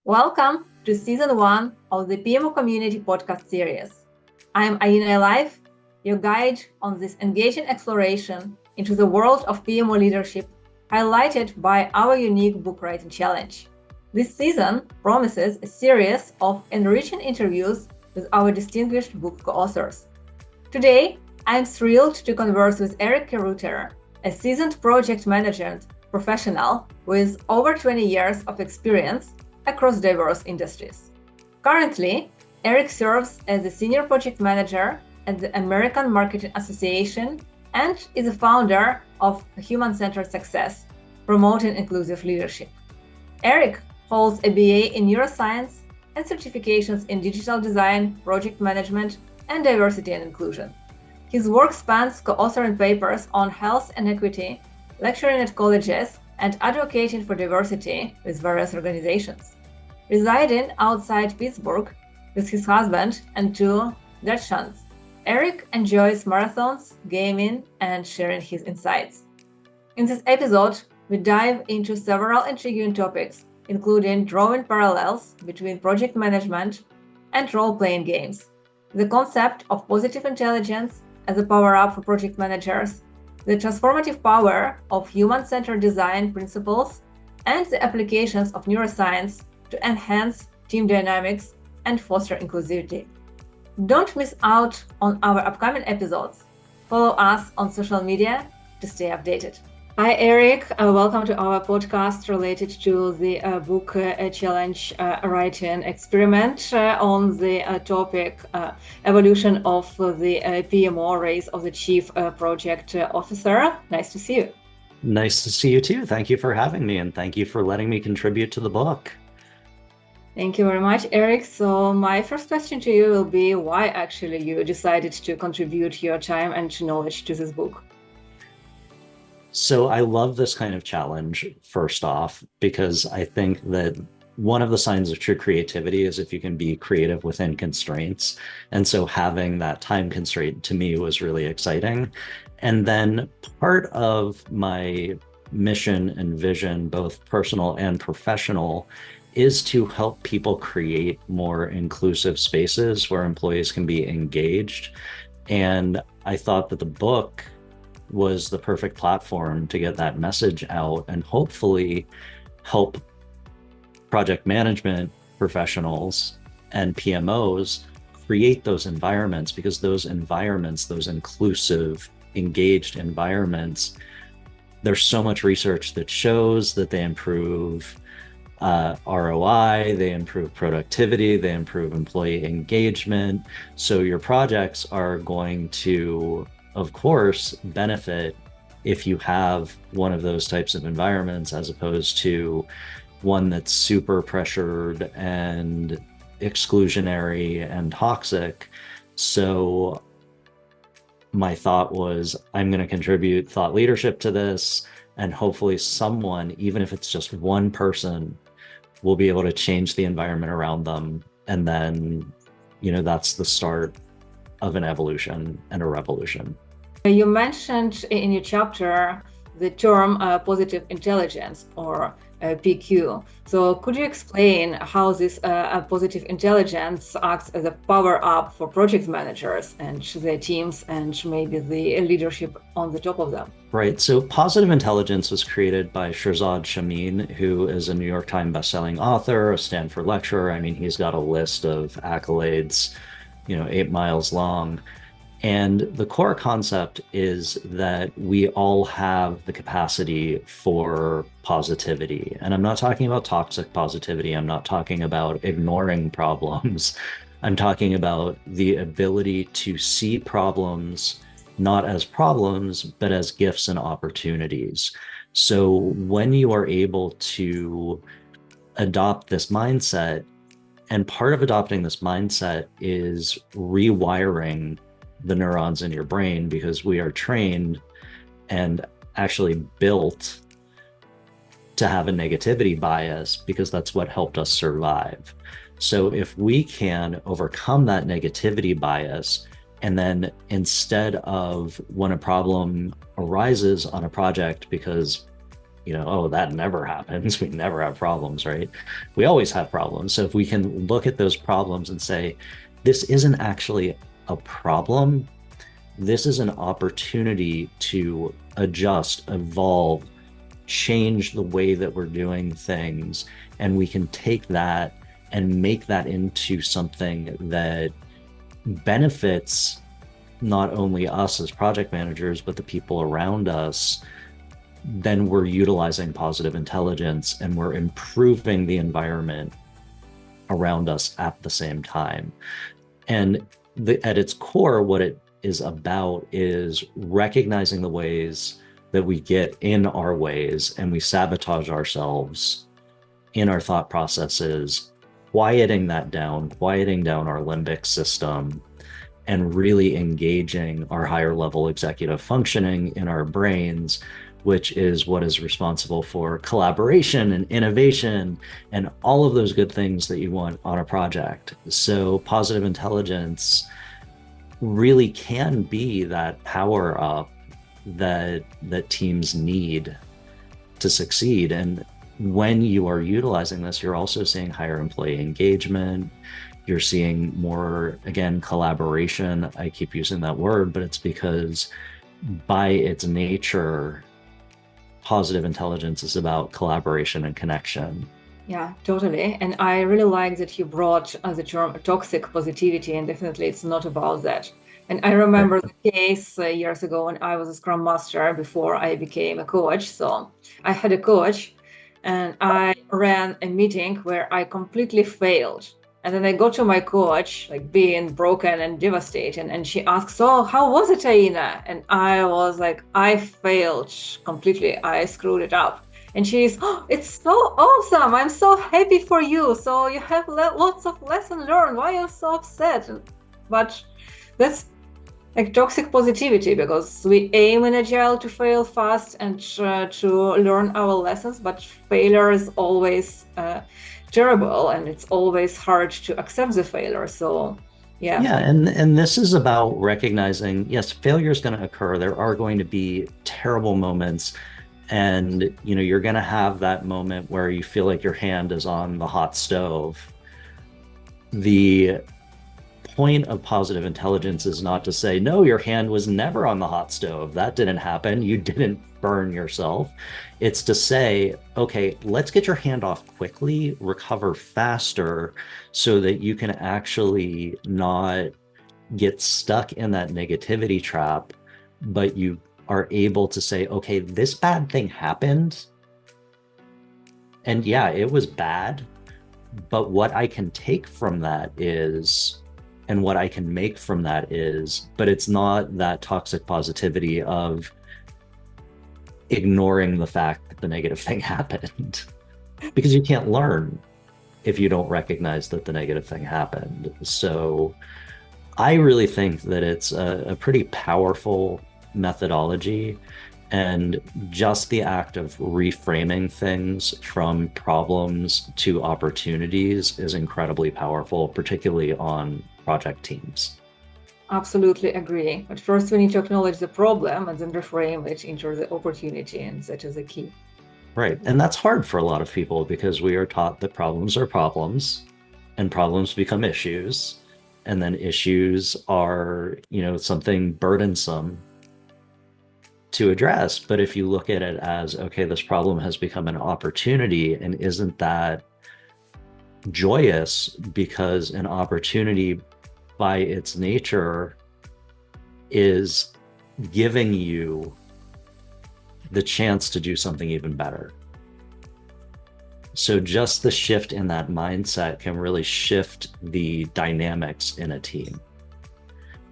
Welcome to Season 1 of the PMO Community Podcast Series. I'm Aina Life, your guide on this engaging exploration into the world of PMO leadership, highlighted by our unique book writing challenge. This season promises a series of enriching interviews with our distinguished book co-authors. Today, I'm thrilled to converse with Erik Rueter, a seasoned project management professional with over 20 years of experience across diverse industries. Currently, Erik serves as a senior project manager at the American Marketing Association and is a founder of Human-Centered Success, promoting inclusive leadership. Erik holds a BA in neuroscience and certifications in digital design, project management, and diversity and inclusion. His work spans co-authoring papers on health and equity, lecturing at colleges, and advocating for diversity with various organizations. Residing outside Pittsburgh with his husband and two Dachshunds, Erik enjoys marathons, gaming, and sharing his insights. In this episode, we dive into several intriguing topics, including drawing parallels between project management and role-playing games, the concept of positive intelligence as a power-up for project managers, the transformative power of human-centered design principles, and the applications of neuroscience to enhance team dynamics and foster inclusivity. Don't miss out on our upcoming episodes. Follow us on social media to stay updated. Hi, Erik. Welcome to our podcast related to the book challenge writing experiment on the topic evolution of the PMO race of the Chief Project Officer. Nice to see you. Nice to see you too. Thank you for having me, and thank you for letting me contribute to the book. Thank you very much, Erik. So my first question to you will be why actually you decided to contribute your time and knowledge to this book? So I love this kind of challenge, first off, because I think that one of the signs of true creativity is if you can be creative within constraints. And so having that time constraint to me was really exciting. And then part of my mission and vision, both personal and professional, is to help people create more inclusive spaces where employees can be engaged. And I thought that the book was the perfect platform to get that message out and hopefully help project management professionals and PMOs create those environments, because those environments, those inclusive, engaged environments, there's so much research that shows that they improve ROI, they improve productivity, they improve employee engagement. So your projects are going to, of course, benefit if you have one of those types of environments as opposed to one that's super pressured and exclusionary and toxic. So my thought was, I'm going to contribute thought leadership to this, and hopefully someone, even if it's just one person, will be able to change the environment around them. And then, that's the start of an evolution and a revolution. You mentioned in your chapter the term positive intelligence, or PQ. So could you explain how this positive intelligence acts as a power up for project managers and their teams and maybe the leadership on the top of them? Right. So positive intelligence was created by Shirzad Chamine, who is a New York Times bestselling author, a Stanford lecturer. I mean, he's got a list of accolades, 8 miles long. And the core concept is that we all have the capacity for positivity. And I'm not talking about toxic positivity. I'm not talking about ignoring problems. I'm talking about the ability to see problems not as problems, but as gifts and opportunities. So when you are able to adopt this mindset, and part of adopting this mindset is rewiring the neurons in your brain, because we are trained and actually built to have a negativity bias because that's what helped us survive. So if we can overcome that negativity bias, and then instead of when a problem arises on a project because oh, that never happens. We never have problems, right? We always have problems. So if we can look at those problems and say, this isn't actually a problem, this is an opportunity to adjust, evolve, change the way that we're doing things. And we can take that and make that into something that benefits not only us as project managers, but the people around us. Then we're utilizing positive intelligence and we're improving the environment around us at the same time. And at its core, what it is about is recognizing the ways that we get in our ways and we sabotage ourselves in our thought processes, quieting that down, quieting down our limbic system, and really engaging our higher level executive functioning in our brains, which is what is responsible for collaboration and innovation and all of those good things that you want on a project. So positive intelligence really can be that power up that teams need to succeed. And when you are utilizing this, you're also seeing higher employee engagement. You're seeing more, again, collaboration. I keep using that word, but it's because by its nature, positive intelligence is about collaboration and connection. Yeah, totally. And I really like that you brought the term toxic positivity, and definitely it's not about that. And I remember the case years ago when I was a Scrum Master before I became a coach. So I had a coach and I ran a meeting where I completely failed. And then I go to my coach, like being broken and devastated. And she asks, so how was it, Aina? And I was like, I failed completely. I screwed it up. And she's, oh, it's so awesome. I'm so happy for you. So you have lots of lessons learned. Why are you so upset? But that's like toxic positivity, because we aim in Agile to fail fast and to learn our lessons, but failure is always terrible, and it's always hard to accept the failure. So yeah, and this is about recognizing, yes, failure is going to occur. There are going to be terrible moments, and you're going to have that moment where you feel like your hand is on the hot stove. The point of positive intelligence is not to say, no, your hand was never on the hot stove. That didn't happen. You didn't burn yourself. It's to say, okay, let's get your hand off quickly, recover faster, so that you can actually not get stuck in that negativity trap, but you are able to say, okay, this bad thing happened. And yeah, it was bad, but what I can take from that is, and what I can make from that is, but it's not that toxic positivity of ignoring the fact that the negative thing happened, because you can't learn if you don't recognize that the negative thing happened. So I really think that it's a pretty powerful methodology, and just the act of reframing things from problems to opportunities is incredibly powerful, particularly on project teams. Absolutely agree. But first we need to acknowledge the problem and then reframe it into the opportunity, and that is the key. Right. And that's hard for a lot of people because we are taught that problems are problems and problems become issues. And then issues are, something burdensome to address. But if you look at it as, okay, this problem has become an opportunity, and isn't that joyous? Because an opportunity by its nature is giving you the chance to do something even better. So just the shift in that mindset can really shift the dynamics in a team.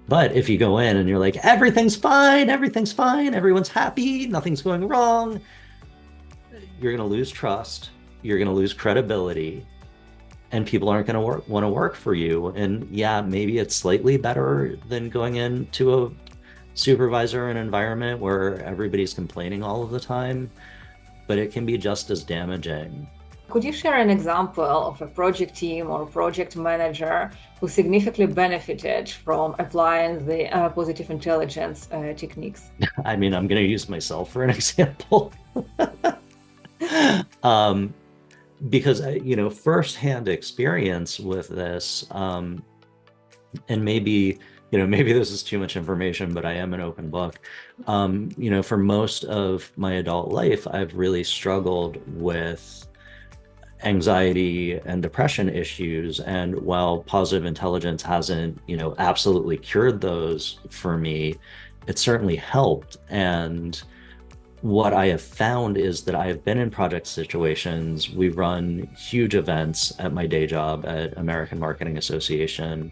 But if you go in and you're like, everything's fine, everyone's happy, nothing's going wrong, you're going to lose trust, you're going to lose credibility, and people aren't going to want to work for you. And yeah, maybe it's slightly better than going into a supervisor and environment where everybody's complaining all of the time, but it can be just as damaging. Could you share an example of a project team or project manager who significantly benefited from applying the positive intelligence techniques? I mean, I'm going to use myself for an example. Because firsthand experience with this, and maybe maybe this is too much information, but I am an open book. For most of my adult life, I've really struggled with anxiety and depression issues. And while positive intelligence hasn't, absolutely cured those for me, it certainly helped. And what I have found is that I have been in project situations. We run huge events at my day job at American Marketing Association.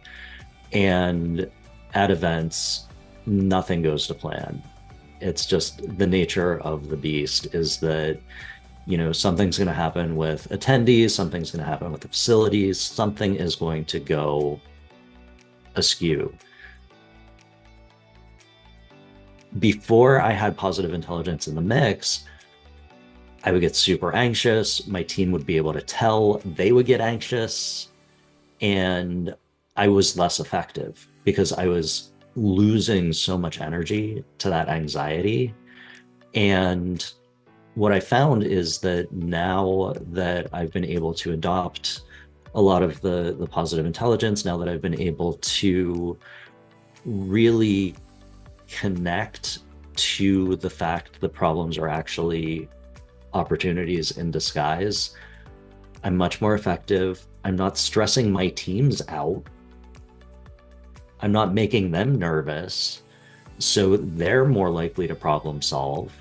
And at events, nothing goes to plan. It's just the nature of the beast is that something's going to happen with attendees, something's going to happen with the facilities, something is going to go askew. Before I had positive intelligence in the mix, I would get super anxious. My team would be able to tell they would get anxious, and I was less effective because I was losing so much energy to that anxiety. And what I found is that now that I've been able to adopt a lot of the positive intelligence, now that I've been able to really connect to the fact that problems are actually opportunities in disguise, I'm much more effective. I'm not stressing my teams out. I'm not making them nervous. So they're more likely to problem solve.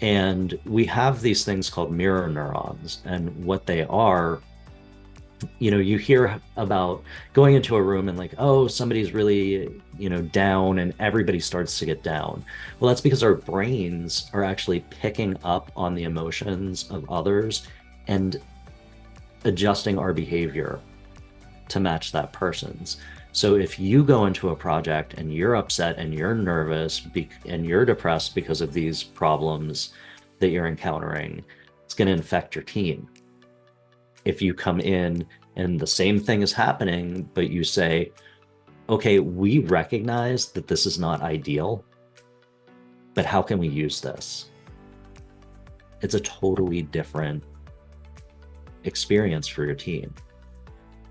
And we have these things called mirror neurons, and what they are, you hear about going into a room and like, oh, somebody's really, down, and everybody starts to get down. Well, that's because our brains are actually picking up on the emotions of others and adjusting our behavior to match that person's. So if you go into a project and you're upset and you're nervous and you're depressed because of these problems that you're encountering, it's going to infect your team. If you come in and the same thing is happening, but you say, okay, we recognize that this is not ideal, but how can we use this? It's a totally different experience for your team.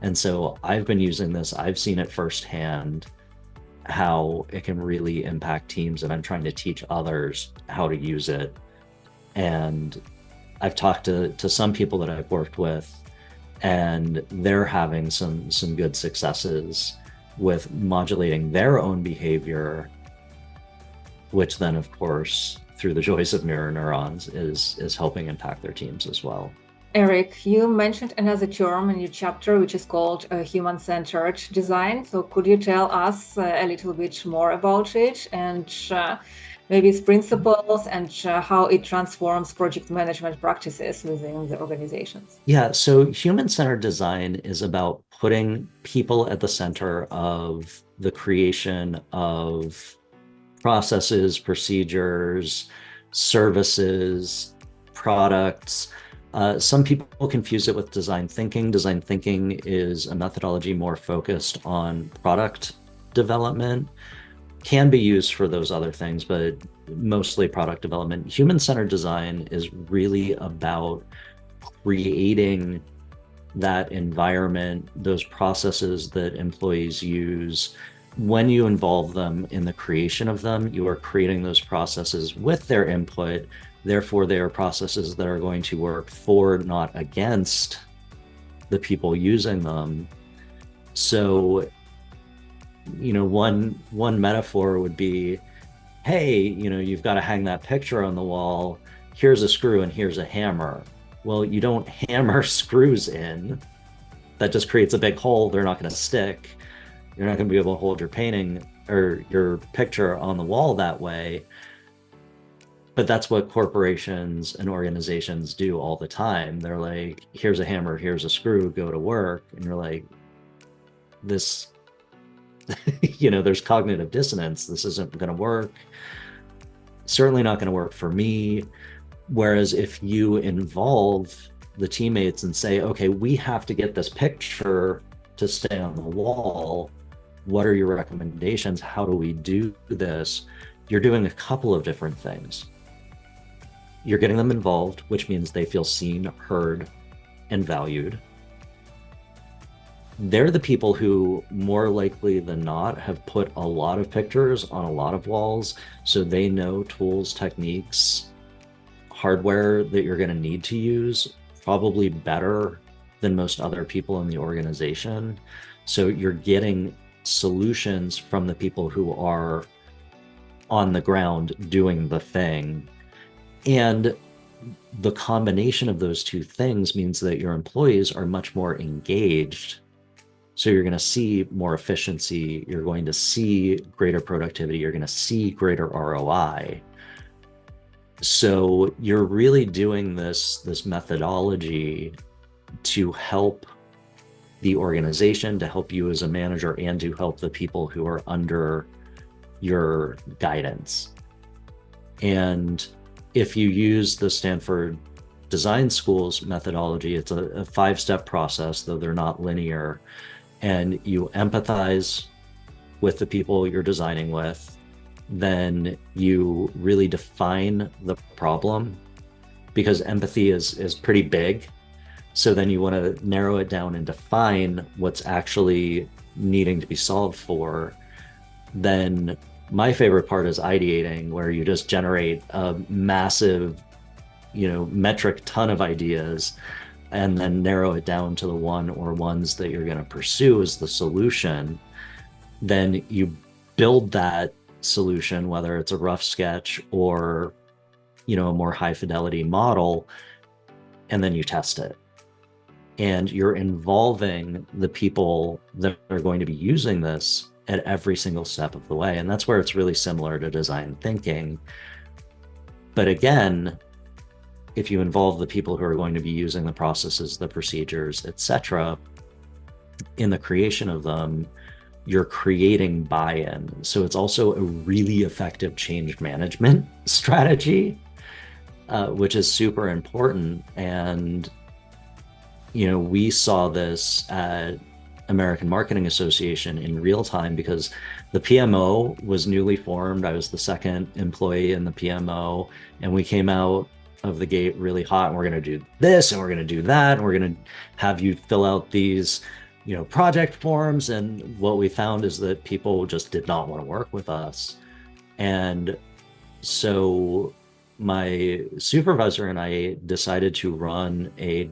And so I've been using this. I've seen it firsthand, how it can really impact teams, and I'm trying to teach others how to use it. And I've talked to some people that I've worked with, and they're having some good successes with modulating their own behavior, which then, of course, through the joys of mirror neurons, is helping impact their teams as well. Erik, you mentioned another term in your chapter, which is called human-centered design. So could you tell us a little bit more about it, and maybe its principles, and how it transforms project management practices within the organizations? Yeah, so human-centered design is about putting people at the center of the creation of processes, procedures, services, products. Some people confuse it with design thinking. Design thinking is a methodology more focused on product development, can be used for those other things, but mostly product development. Human-centered design is really about creating that environment, those processes that employees use. When you involve them in the creation of them, you are creating those processes with their input. Therefore, they are processes that are going to work for, not against, the people using them. So, one metaphor would be, hey, you've got to hang that picture on the wall. Here's a screw and here's a hammer. Well, you don't hammer screws in. That just creates a big hole. They're not going to stick. You're not going to be able to hold your painting or your picture on the wall that way. But that's what corporations and organizations do all the time. They're like, here's a hammer, here's a screw, go to work. And you're like, this, there's cognitive dissonance. This isn't going to work. Certainly not going to work for me. Whereas if you involve the teammates and say, okay, we have to get this picture to stay on the wall. What are your recommendations? How do we do this? You're doing a couple of different things. you're getting them involved, which means they feel seen, heard, and valued. They're the people who more likely than not have put a lot of pictures on a lot of walls, so they know tools, techniques, hardware that you're going to need to use probably better than most other people in the organization. So you're getting solutions from the people who are on the ground doing the thing. And the combination of those two things means that your employees are much more engaged. So you're going to see more efficiency, you're going to see greater productivity, you're going to see greater ROI. So you're really doing this methodology to help the organization, to help you as a manager, and to help the people who are under your guidance. And if you use the Stanford Design School's methodology, it's a 5-step process, though they're not linear. And you empathize with the people you're designing with, then you really define the problem, because empathy is pretty big. So then you want to narrow it down and define what's actually needing to be solved for. Then my favorite part is ideating, where you just generate a massive, metric ton of ideas, and then narrow it down to the one or ones that you're going to pursue as the solution. Then you build that solution, whether it's a rough sketch or, a more high fidelity model, and then you test it. And you're involving the people that are going to be using this at every single step of the way. And that's where it's really similar to design thinking. But again, if you involve the people who are going to be using the processes, the procedures, etc., in the creation of them, you're creating buy-in. So it's also a really effective change management strategy, which is super important. And, we saw this at American Marketing Association in real time, because the PMO was newly formed. I was the second employee in the PMO, and we came out of the gate really hot, and we're going to do this and we're going to do that, and we're going to have you fill out these project forms. And what we found is that people just did not want to work with us. And so my supervisor and I decided to run a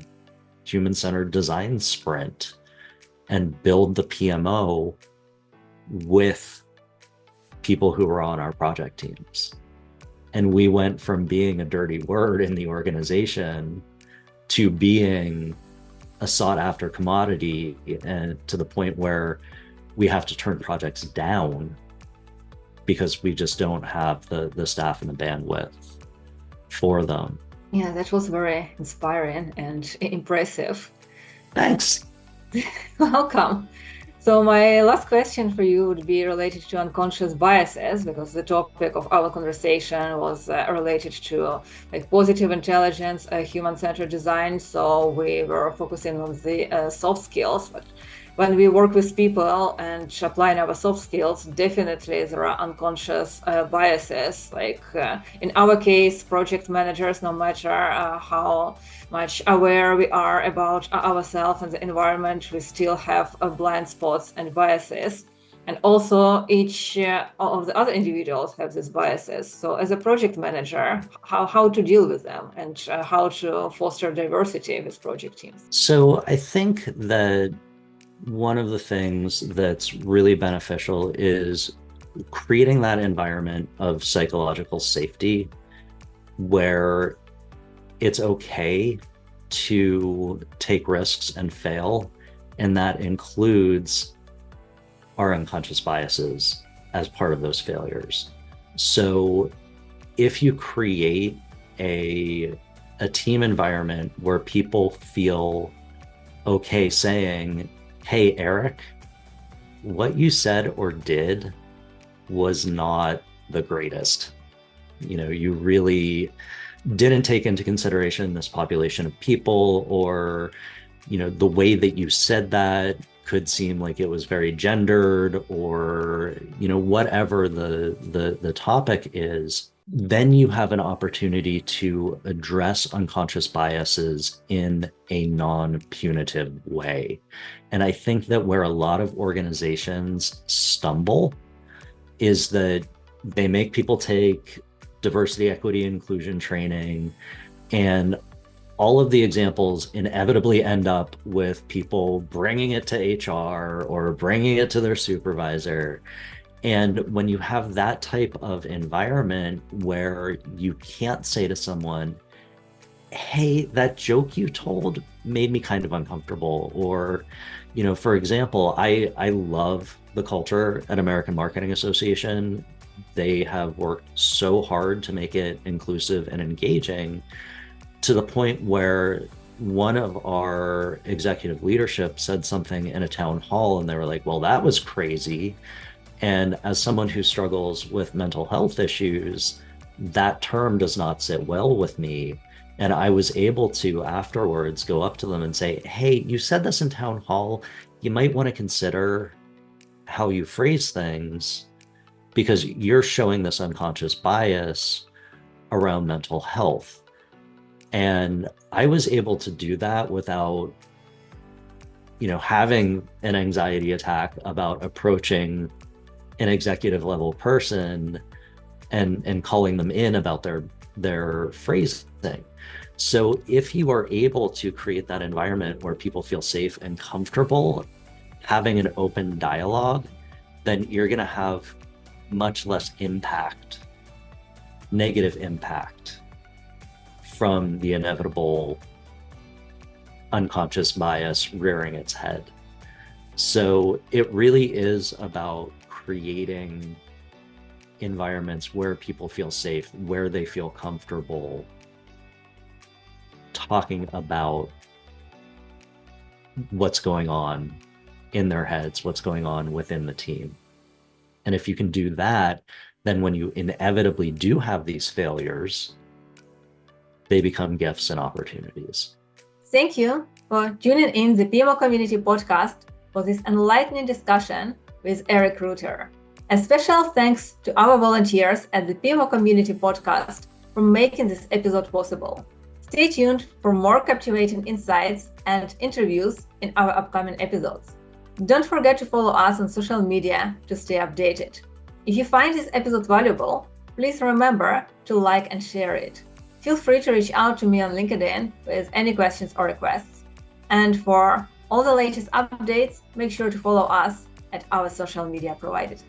human-centered design sprint and build the PMO with people who were on our project teams. And we went from being a dirty word in the organization to being a sought-after commodity, and to the point where we have to turn projects down because we just don't have the staff and the bandwidth for them. Yeah, that was very inspiring and impressive. Thanks. Welcome. So my last question for you would be related to unconscious biases, because the topic of our conversation was related to positive intelligence, human-centered design. So we were focusing on the soft skills, but when we work with people and applying our soft skills, definitely there are unconscious biases. In our case, project managers, no matter how much aware we are about ourselves and the environment, we still have blind spots and biases. And also each of the other individuals have these biases. So as a project manager, how to deal with them, and how to foster diversity with project teams? So I think that one of the things that's really beneficial is creating that environment of psychological safety, where it's okay to take risks and fail. And that includes our unconscious biases as part of those failures. So if you create a team environment where people feel okay saying, "Hey, Eric, what you said or did was not the greatest. You really didn't take into consideration this population of people, or, the way that you said that could seem like it was very gendered or, whatever the topic is, then you have an opportunity to address unconscious biases in a non-punitive way. And I think that where a lot of organizations stumble is that they make people take diversity, equity, inclusion training, and all of the examples inevitably end up with people bringing it to HR or bringing it to their supervisor. And when you have that type of environment where you can't say to someone, hey, that joke you told made me kind of uncomfortable, or, for example, I love the culture at American Marketing Association. They have worked so hard to make it inclusive and engaging, to the point where one of our executive leadership said something in a town hall and they were like, well, that was crazy. And as someone who struggles with mental health issues, that term does not sit well with me. And I was able to afterwards go up to them and say, hey, you said this in town hall. You might want to consider how you phrase things, because you're showing this unconscious bias around mental health. And I was able to do that without, having an anxiety attack about approaching an executive level person and calling them in about their phrasing. So if you are able to create that environment where people feel safe and comfortable having an open dialogue, then you're going to have much less impact, negative impact, from the inevitable unconscious bias rearing its head. So it really is about creating environments where people feel safe, where they feel comfortable talking about what's going on in their heads, what's going on within the team. And if you can do that, then when you inevitably do have these failures, they become gifts and opportunities. Thank you for tuning in the PMO Community Podcast for this enlightening discussion with Erik Rueter. A special thanks to our volunteers at the PMO Community Podcast for making this episode possible. Stay tuned for more captivating insights and interviews in our upcoming episodes. Don't forget to follow us on social media to stay updated. If you find this episode valuable, please remember to like and share it. Feel free to reach out to me on LinkedIn with any questions or requests. And for all the latest updates, make sure to follow us at our social media provided.